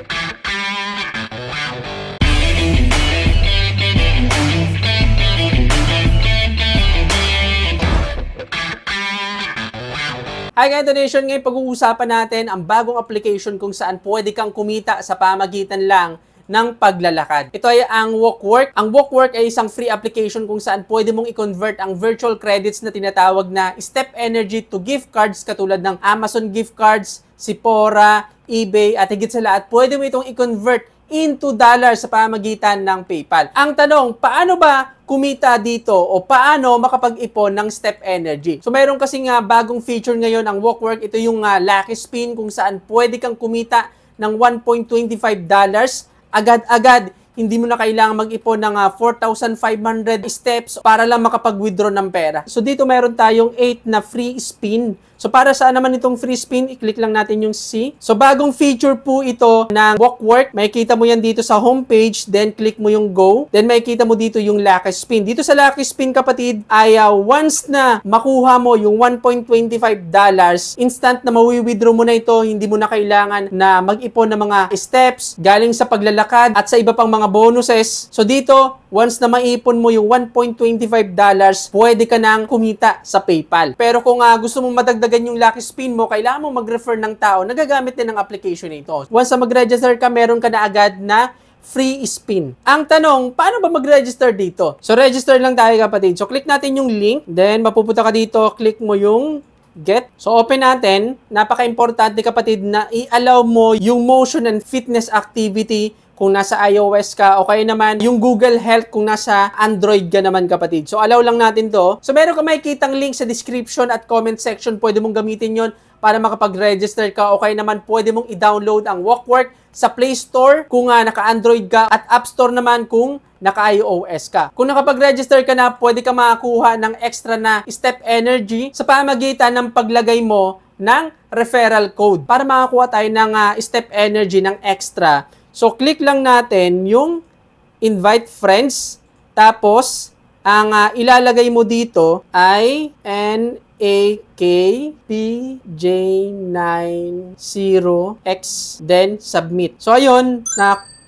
Hi Ganto Nation, ngayon pag-uusapan natin ang bagong application kung saan pwede kang kumita sa pamagitan lang ng paglalakad. Ito ay ang Walkwork. Ang Walkwork ay isang free application kung saan pwede mong i-convert ang virtual credits na tinatawag na Step Energy to gift cards katulad ng Amazon gift cards, Sephora, eBay at higit sa lahat, pwede mo itong i-convert into dollars sa pamagitan ng PayPal. Ang tanong, paano ba kumita dito o paano makapag-ipon ng Step Energy? So mayroon kasi nga bagong feature ngayon ang Walkwork. Ito yung Lucky Spin kung saan pwede kang kumita ng $1.25 agad-agad. Hindi mo na kailangan mag-ipon ng 4,500 steps para lang makapag-withdraw ng pera. So dito meron tayong 8 na free spin. So para saan naman itong free spin? I-click lang natin yung C. So bagong feature po ito ng Walkwork. Makikita mo yan dito sa homepage, then click mo yung go. Then makikita mo dito yung Lucky Spin. Dito sa Lucky Spin kapatid ay once na makuha mo yung $1.25, instant na mawi-withdraw mo na ito. Hindi mo na kailangan na mag-ipon ng mga steps galing sa paglalakad at sa iba pang mga bonuses. So dito, once na maipon mo yung $1.25, pwede ka nang kumita sa PayPal. Pero kung gusto mong madagdagan yung Lucky Spin mo, kailangan mo mag-refer ng tao na gagamit din ng application nito. Once na mag-register ka, meron ka na agad na free spin. Ang tanong, paano ba mag-register dito? So register lang tayo kapatid. So click natin yung link, then mapupunta ka dito, click mo yung Get. So open natin. Napaka-importante kapatid na i-allow mo yung motion and fitness activity kung nasa iOS ka o kaya naman yung Google Health kung nasa Android ka naman kapatid. So allow lang natin to. So meron ka makikitang link sa description at comment section. Pwede mong gamitin yon para makapag-register ka o kaya naman pwede mong i-download ang Walkwork sa Play Store kung naka-Android ka at App Store naman kung naka-iOS ka. Kung nakapag-register ka na, pwede ka makakuha ng extra na Step Energy sa pamagitan ng paglagay mo ng referral code para makakuha tayo ng Step Energy ng extra. So, click lang natin yung invite friends. Tapos, ang ilalagay mo dito ay NAKPJ90X, then submit. So, ayun,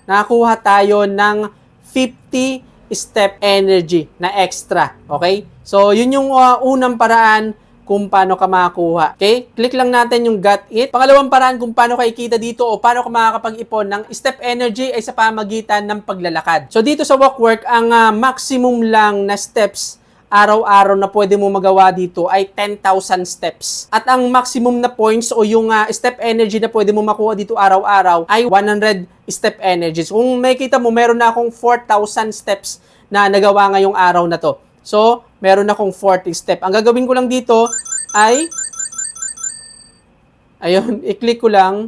nakakuha tayo ng 50 Step Energy na extra. Okay? So, yun yung unang paraan kung paano ka makakuha. Okay? Click lang natin yung got it. Pangalawang paraan kung paano ka ikita dito o paano ka makakapag-ipon ng Step Energy ay sa pamagitan ng paglalakad. So dito sa Walkwork, ang maximum lang na steps araw-araw na pwede mo magawa dito ay 10,000 steps. At ang maximum na points o yung Step Energy na pwede mo makuha dito araw-araw ay 100 Step Energies. Kung makikita mo, meron na akong 4,000 steps na nagawa ngayong araw na to. So, meron akong 40 step. Ang gagawin ko lang dito ay, ayun, i-click ko lang.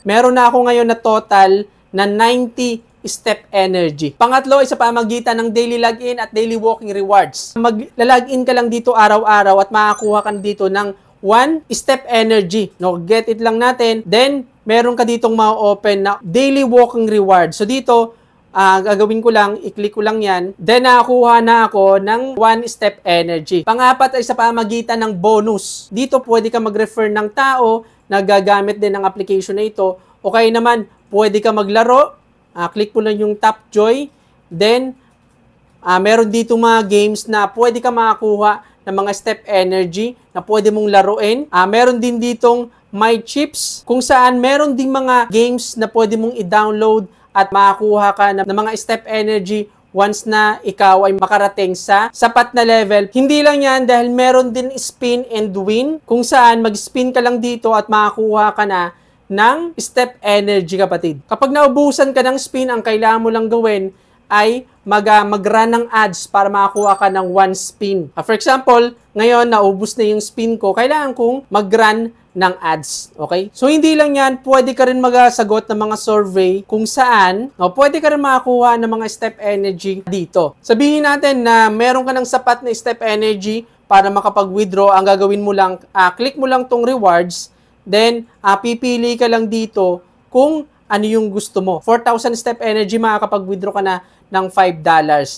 Meron na ako ngayon na total na 90 Step Energy. Pangatlo ay sa pamagitan ng daily login at daily walking rewards. Mag-login ka lang dito araw-araw at makakuha ka dito ng 1 Step Energy. No, get it lang natin. Then, meron ka ditong ma-open na daily walking reward. So, dito, gagawin ko lang, i-click ko lang yan. Then, nakakuha na ako ng 1 Step Energy. Pangapat ay sa pamagitan ng bonus. Dito, pwede ka mag-refer ng tao na gagamit din ng application na ito. O kaya naman, pwede ka maglaro. Click mo lang yung Top Joy. Then, meron dito mga games na pwede ka makakuha ng mga Step Energy na pwede mong laruin. Meron din ditong My Chips kung saan meron ding mga games na pwede mong i-download at makakuha ka ng mga Step Energy once na ikaw ay makarating sa sapat na level. Hindi lang yan dahil meron din spin and win kung saan mag-spin ka lang dito at makakuha ka na ng Step Energy kapatid. Kapag naubusan ka ng spin, ang kailangan mo lang gawin ay mag-run ng ads para makakuha ka ng 1 spin. For example, ngayon naubos na yung spin ko, kailangan kong mag-run ng ads. Okay? So, hindi lang yan, pwede ka rin magasagot ng mga survey kung saan, pwede ka rin makakuha ng mga Step Energy dito. Sabihin natin na meron ka ng sapat na Step Energy para makapag-withdraw. Ang gagawin mo lang, click mo lang tong rewards, then, pipili ka lang dito kung ano yung gusto mo. 4,000 Step Energy, makakapag-withdraw ka na ng $5.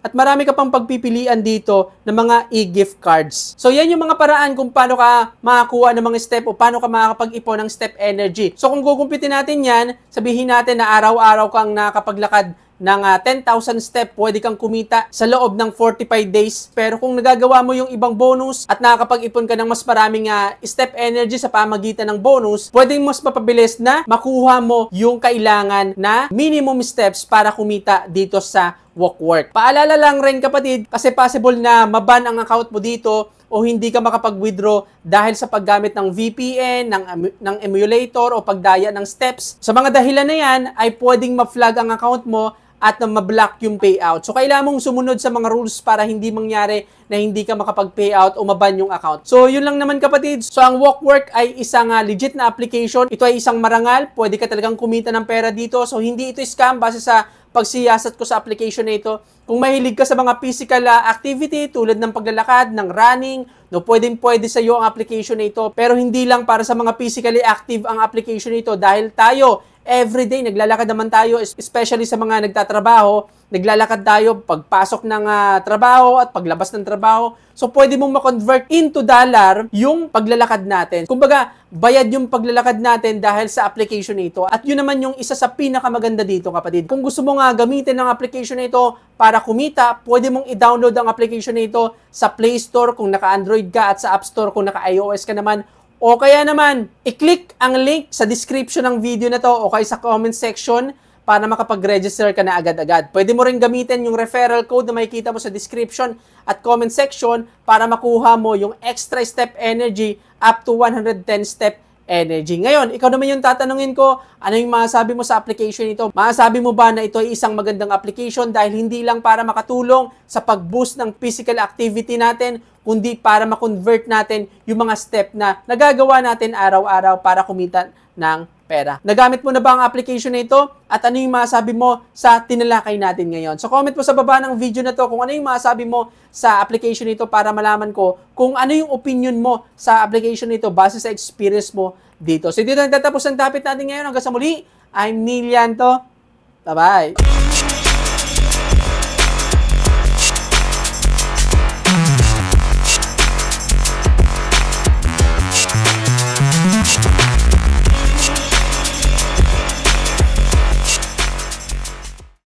At marami ka pang pagpipilian dito ng mga e-gift cards. So yan yung mga paraan kung paano ka makakuha ng mga step o paano ka makakapag-ipon ng step energy. So kung gugumpitin natin yan, sabihin natin na araw-araw kang nakapaglakad ng 10,000 step, pwede kang kumita sa loob ng 45 days. Pero kung nagagawa mo yung ibang bonus at nakakapag-ipon ka ng mas maraming step energy sa pamagitan ng bonus, pwedeng mas mapabilis na makuha mo yung kailangan na minimum steps para kumita dito sa WalkWork. Paalala lang rin kapatid, kasi possible na maban ang account mo dito o hindi ka makapag-withdraw dahil sa paggamit ng VPN, ng emulator o pagdaya ng steps. Sa mga dahilan na yan ay pwedeng ma-flag ang account mo at na ma-block yung payout. So, kailangan mong sumunod sa mga rules para hindi mangyari na hindi ka makapag-payout o maban yung account. So, yun lang naman kapatid. So, ang WalkWork ay isang legit na application. Ito ay isang marangal. Pwede ka talagang kumita ng pera dito. So, hindi ito scam base sa pagsiyasat ko sa application na ito. Kung mahilig ka sa mga physical activity tulad ng paglalakad, ng running, no, pwede sa iyo ang application na ito. Pero hindi lang para sa mga physically active ang application na ito dahil tayo everyday, naglalakad naman tayo, especially sa mga nagtatrabaho, naglalakad tayo pagpasok ng trabaho at paglabas ng trabaho. So, pwede mong ma-convert into dollar yung paglalakad natin. Kumbaga, bayad yung paglalakad natin dahil sa application nito. At yun naman yung isa sa pinakamaganda dito, kapatid. Kung gusto mo gamitin ang application nito para kumita, pwede mong i-download ang application nito sa Play Store kung naka-Android ka at sa App Store kung naka-iOS ka naman. O kaya naman, i-click ang link sa description ng video na to o kaya sa comment section para makapag-register ka na agad-agad. Pwede mo rin gamitin yung referral code na makikita mo sa description at comment section para makuha mo yung extra step energy up to 110 step energy. Ngayon, ikaw naman yung tatanungin ko, ano yung masasabi mo sa application ito? Masasabi mo ba na ito ay isang magandang application dahil hindi lang para makatulong sa pag-boost ng physical activity natin, kundi para ma-convert natin yung mga step na nagagawa natin araw-araw para kumita ng pera. Nagamit mo na ba ang application na ito? At ano yung masasabi mo sa tinalakay natin ngayon? So comment mo sa baba ng video na to kung ano yung masasabi mo sa application nito para malaman ko kung ano yung opinion mo sa application nito base sa experience mo dito. So dito nagtatapos ang topic natin ngayon. Hanggang sa muli, I'm Neil Llanto. Bye-bye!